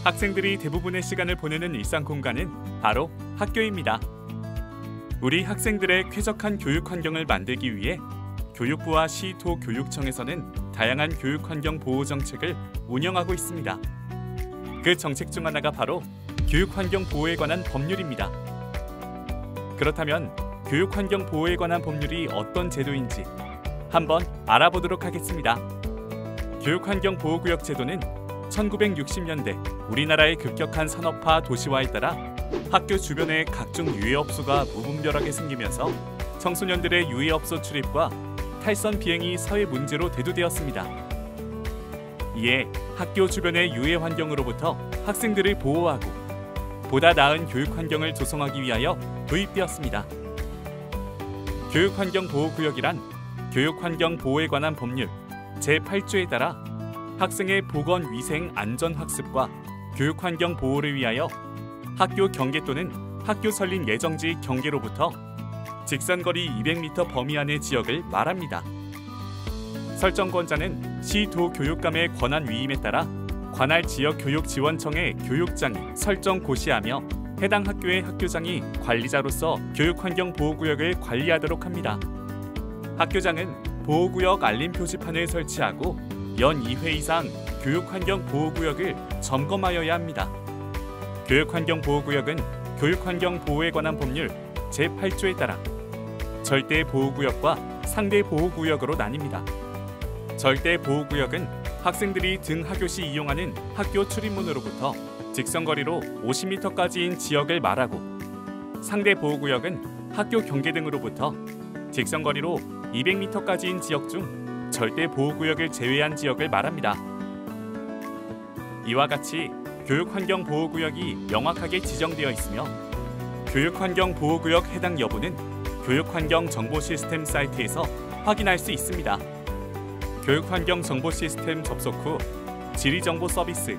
학생들이 대부분의 시간을 보내는 일상 공간은 바로 학교입니다. 우리 학생들의 쾌적한 교육 환경을 만들기 위해 교육부와 시도 교육청에서는 다양한 교육 환경 보호 정책을 운영하고 있습니다. 그 정책 중 하나가 바로 교육 환경 보호에 관한 법률입니다. 그렇다면 교육 환경 보호에 관한 법률이 어떤 제도인지 한번 알아보도록 하겠습니다. 교육 환경 보호구역 제도는 1960년대 우리나라의 급격한 산업화 도시화에 따라 학교 주변에 각종 유해업소가 무분별하게 생기면서 청소년들의 유해업소 출입과 탈선 비행이 사회 문제로 대두되었습니다. 이에 학교 주변의 유해 환경으로부터 학생들을 보호하고 보다 나은 교육 환경을 조성하기 위하여 도입되었습니다. 교육 환경 보호구역이란 교육 환경 보호에 관한 법률 제8조에 따라 학생의 보건, 위생, 안전 학습과 교육 환경 보호를 위하여 학교 경계 또는 학교 설립 예정지 경계로부터 직선거리 200m 범위 안의 지역을 말합니다. 설정권자는 시도 교육감의 권한 위임에 따라 관할 지역교육지원청의 교육장이 설정 고시하며 해당 학교의 학교장이 관리자로서 교육환경보호구역을 관리하도록 합니다. 학교장은 보호구역 알림 표지판을 설치하고 연 2회 이상 교육환경보호구역을 점검하여야 합니다. 교육환경보호구역은 교육환경보호에 관한 법률 제8조에 따라 절대보호구역과 상대보호구역으로 나뉩니다. 절대보호구역은 학생들이 등하교시 이용하는 학교 출입문으로부터 직선거리로 50m까지인 지역을 말하고 상대보호구역은 학교 경계 등으로부터 직선거리로 200m까지인 지역 중 절대보호구역을 제외한 지역을 말합니다. 이와 같이 교육환경보호구역이 명확하게 지정되어 있으며 교육환경보호구역 해당 여부는 교육환경정보시스템 사이트에서 확인할 수 있습니다. 교육환경정보시스템 접속 후 지리정보 서비스,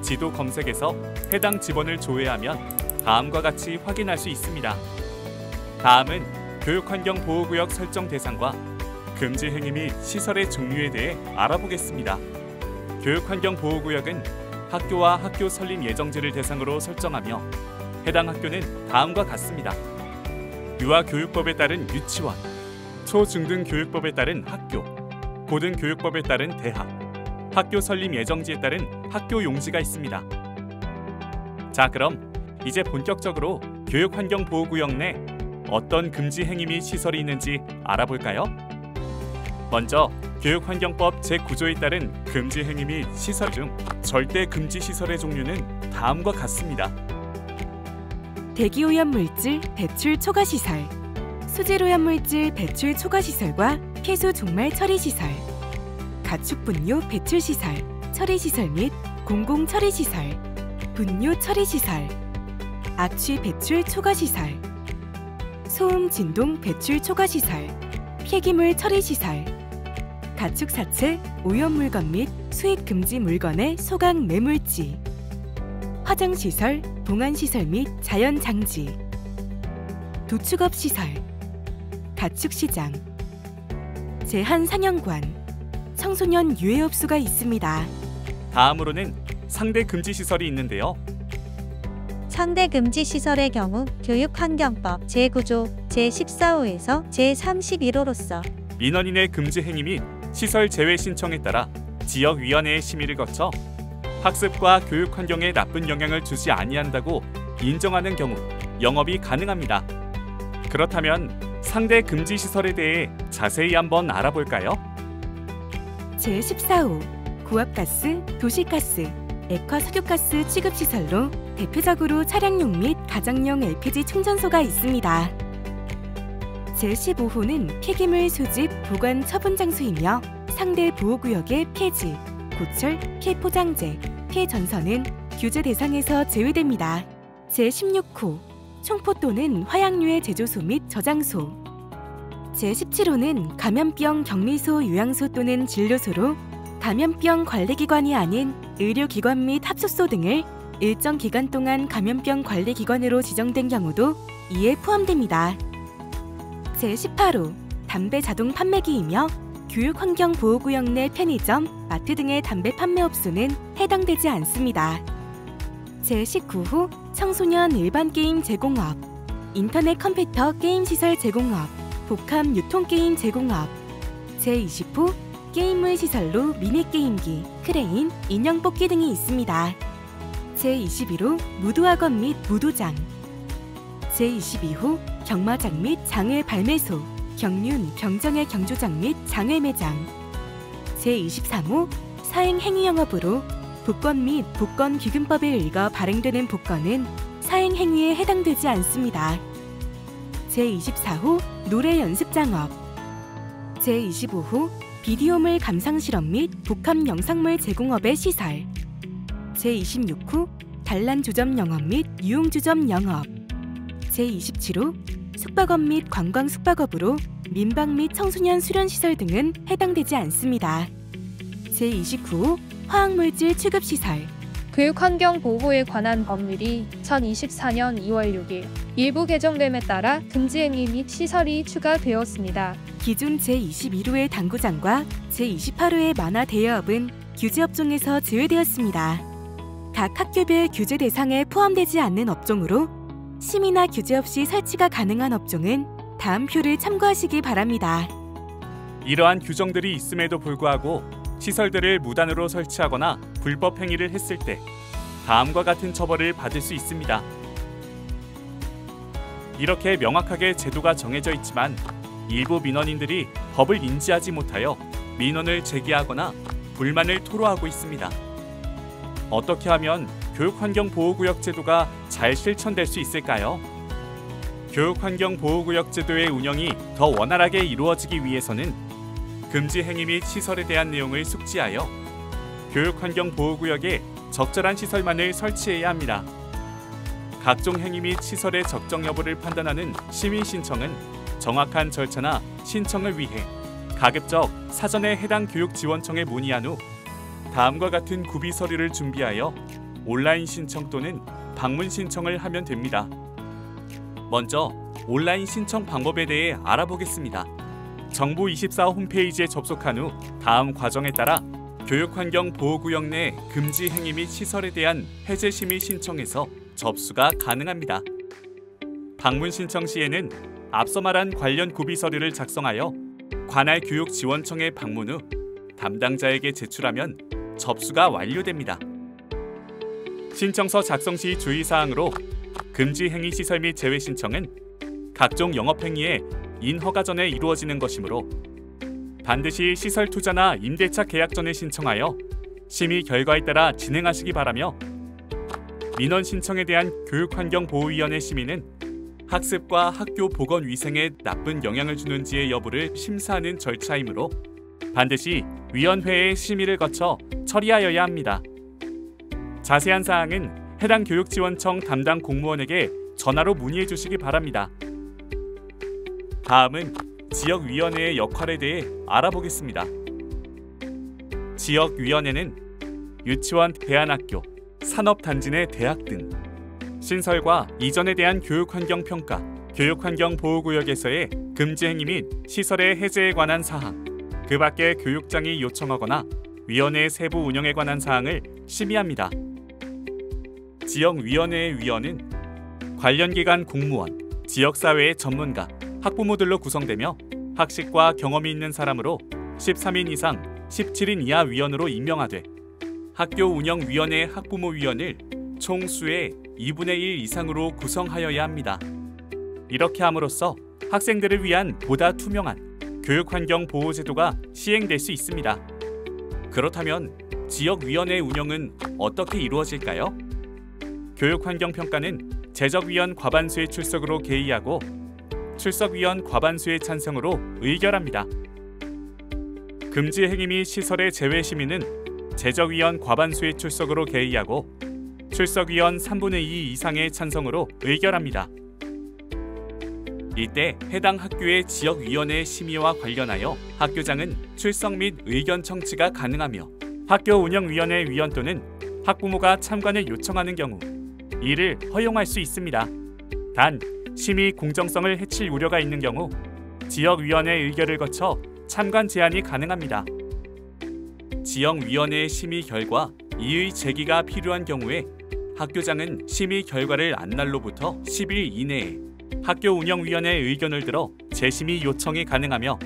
지도 검색에서 해당 지번을 조회하면 다음과 같이 확인할 수 있습니다. 다음은 교육환경보호구역 설정 대상과 금지 행위 및 시설의 종류에 대해 알아보겠습니다. 교육환경보호구역은 학교와 학교 설립 예정지를 대상으로 설정하며 해당 학교는 다음과 같습니다. 유아교육법에 따른 유치원, 초중등교육법에 따른 학교, 고등교육법에 따른 대학, 학교 설립 예정지에 따른 학교 용지가 있습니다. 자, 그럼 이제 본격적으로 교육환경보호구역 내 어떤 금지 행위 및 시설이 있는지 알아볼까요? 먼저 교육환경법 제9조에 따른 금지 행위 및 시설 중 절대 금지 시설의 종류는 다음과 같습니다. 대기오염물질 배출 초과시설, 수질오염물질 배출 초과시설과 폐수 종말 처리시설, 가축분뇨 배출시설, 처리시설 및 공공처리시설, 분뇨 처리시설, 악취 배출 초과시설, 소음 진동 배출 초과시설, 폐기물 처리시설, 가축 사체, 오염물건 및 수입 금지 물건의 소각 매물지, 화장시설, 동안시설 및 자연장지, 도축업시설, 가축시장, 제한사냥관, 청소년 유해업소가 있습니다. 다음으로는 상대 금지 시설이 있는데요. 상대 금지 시설의 경우 교육환경법 제9조 제14호에서 제31호로서 민원인의 금지 행위 및 시설 제외 신청에 따라 지역위원회의 심의를 거쳐 학습과 교육 환경에 나쁜 영향을 주지 아니한다고 인정하는 경우 영업이 가능합니다. 그렇다면 상대 금지 시설에 대해 자세히 한번 알아볼까요? 제14호 고압가스, 도시가스, 액화석유가스 취급시설로 대표적으로 차량용 및 가정용 LPG 충전소가 있습니다. 제15호는 폐기물 소집, 보관, 처분 장소이며 상대 보호구역의 폐지, 고철, 폐포장재, 폐전선은 규제 대상에서 제외됩니다. 제16호 총포 또는 화약류의 제조소 및 저장소, 제17호는 감염병 격리소, 요양소 또는 진료소로 감염병 관리기관이 아닌 의료기관 및 합숙소 등을 일정 기간 동안 감염병 관리기관으로 지정된 경우도 이에 포함됩니다. 제18호 담배 자동 판매기이며 교육환경보호구역 내 편의점, 마트 등의 담배 판매업소는 해당되지 않습니다. 제19호 청소년 일반 게임 제공업, 인터넷 컴퓨터 게임 시설 제공업, 복합 유통게임 제공업. 제20호 게임물 시설로 미니게임기, 크레인, 인형 뽑기 등이 있습니다. 제21호 무도학원 및 무도장. 제22호 경마장 및 장외 발매소, 경륜, 경정의 경주장 및 장외 매장. 제23호 사행 행위 영업으로 복권 및 복권 기금법에 의거 발행되는 복권은 사행 행위에 해당되지 않습니다. 제24호 노래 연습장업. 제25호 비디오물 감상 실험 및 복합 영상물 제공업의 시설. 제26호 단란 주점 영업 및 유흥 주점 영업. 제27호 숙박업 및 관광 숙박업으로 민박 및 청소년 수련 시설 등은 해당되지 않습니다. 제29호 화학물질 취급 시설. 교육환경보호에 관한 법률이 2024년 2월 6일 일부 개정됨에 따라 금지 행위 및 시설이 추가되었습니다. 기존 제21호의 당구장과 제28호의 만화 대여업은 규제 업종에서 제외되었습니다. 각 학교별 규제 대상에 포함되지 않는 업종으로 심의나 규제 없이 설치가 가능한 업종은 다음 표를 참고하시기 바랍니다. 이러한 규정들이 있음에도 불구하고 시설들을 무단으로 설치하거나 불법 행위를 했을 때 다음과 같은 처벌을 받을 수 있습니다. 이렇게 명확하게 제도가 정해져 있지만 일부 민원인들이 법을 인지하지 못하여 민원을 제기하거나 불만을 토로하고 있습니다. 어떻게 하면 교육환경보호구역 제도가 잘 실천될 수 있을까요? 교육환경보호구역 제도의 운영이 더 원활하게 이루어지기 위해서는 금지 행위 및 시설에 대한 내용을 숙지하여 교육환경보호구역에 적절한 시설만을 설치해야 합니다. 각종 행위 및 시설의 적정 여부를 판단하는 심의 신청은 정확한 절차나 신청을 위해 가급적 사전에 해당 교육지원청에 문의한 후 다음과 같은 구비 서류를 준비하여 온라인 신청 또는 방문 신청을 하면 됩니다. 먼저 온라인 신청 방법에 대해 알아보겠습니다. 정부24 홈페이지에 접속한 후 다음 과정에 따라 교육환경보호구역 내 금지 행위 및 시설에 대한 해제 심의 신청에서 접수가 가능합니다. 방문 신청 시에는 앞서 말한 관련 구비 서류를 작성하여 관할 교육지원청에 방문 후 담당자에게 제출하면 접수가 완료됩니다. 신청서 작성 시 주의사항으로 금지 행위 시설 및 제외 신청은 각종 영업행위에 인허가 전에 이루어지는 것이므로 반드시 시설 투자나 임대차 계약 전에 신청하여 심의 결과에 따라 진행하시기 바라며 민원 신청에 대한 교육환경보호위원회 심의는 학습과 학교 보건 위생에 나쁜 영향을 주는지의 여부를 심사하는 절차이므로 반드시 위원회의 심의를 거쳐 처리하여야 합니다. 자세한 사항은 해당 교육지원청 담당 공무원에게 전화로 문의해 주시기 바랍니다. 다음은 지역위원회의 역할에 대해 알아보겠습니다. 지역위원회는 유치원, 대안학교, 산업단지 내 대학 등 신설과 이전에 대한 교육환경평가, 교육환경보호구역에서의 금지 행위 및 시설의 해제에 관한 사항, 그 밖에 교육장이 요청하거나 위원회 세부 운영에 관한 사항을 심의합니다. 지역위원회의 위원은 관련 기관 공무원, 지역사회의 전문가, 학부모들로 구성되며 학식과 경험이 있는 사람으로 13인 이상 17인 이하 위원으로 임명하되 학교 운영위원회 학부모위원을 총수의 2분의 1 이상으로 구성하여야 합니다. 이렇게 함으로써 학생들을 위한 보다 투명한 교육환경보호제도가 시행될 수 있습니다. 그렇다면 지역위원회 운영은 어떻게 이루어질까요? 교육환경평가는 재적위원 과반수의 출석으로 개의하고 출석위원 과반수의 찬성으로 의결합니다. 금지 행위 및 시설의 제외 심의는 재적위원 과반수의 출석으로 개의하고 출석위원 3분의 2 이상의 찬성으로 의결합니다. 이때 해당 학교의 지역위원회 심의와 관련하여 학교장은 출석 및 의견 청취가 가능하며 학교 운영위원회 위원 또는 학부모가 참관을 요청하는 경우 이를 허용할 수 있습니다. 단, 심의 공정성을 해칠 우려가 있는 경우 지역위원회 의결을 거쳐 참관 제한이 가능합니다. 지역위원회의 심의 결과 이의 제기가 필요한 경우에 학교장은 심의 결과를 안 날로부터 10일 이내에 학교 운영위원회의 의견을 들어 재심의 요청이 가능하며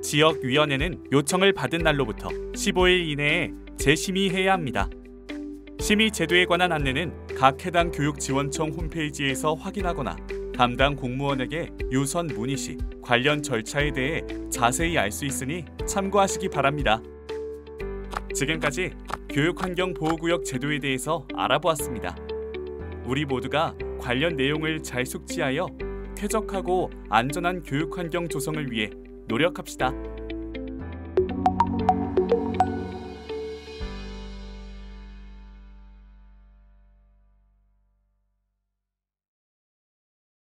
지역위원회는 요청을 받은 날로부터 15일 이내에 재심의해야 합니다. 심의 제도에 관한 안내는 각 해당 교육지원청 홈페이지에서 확인하거나 담당 공무원에게 유선 문의 시 관련 절차에 대해 자세히 알 수 있으니 참고하시기 바랍니다. 지금까지 교육환경보호구역 제도에 대해서 알아보았습니다. 우리 모두가 관련 내용을 잘 숙지하여 쾌적하고 안전한 교육환경 조성을 위해 노력합시다.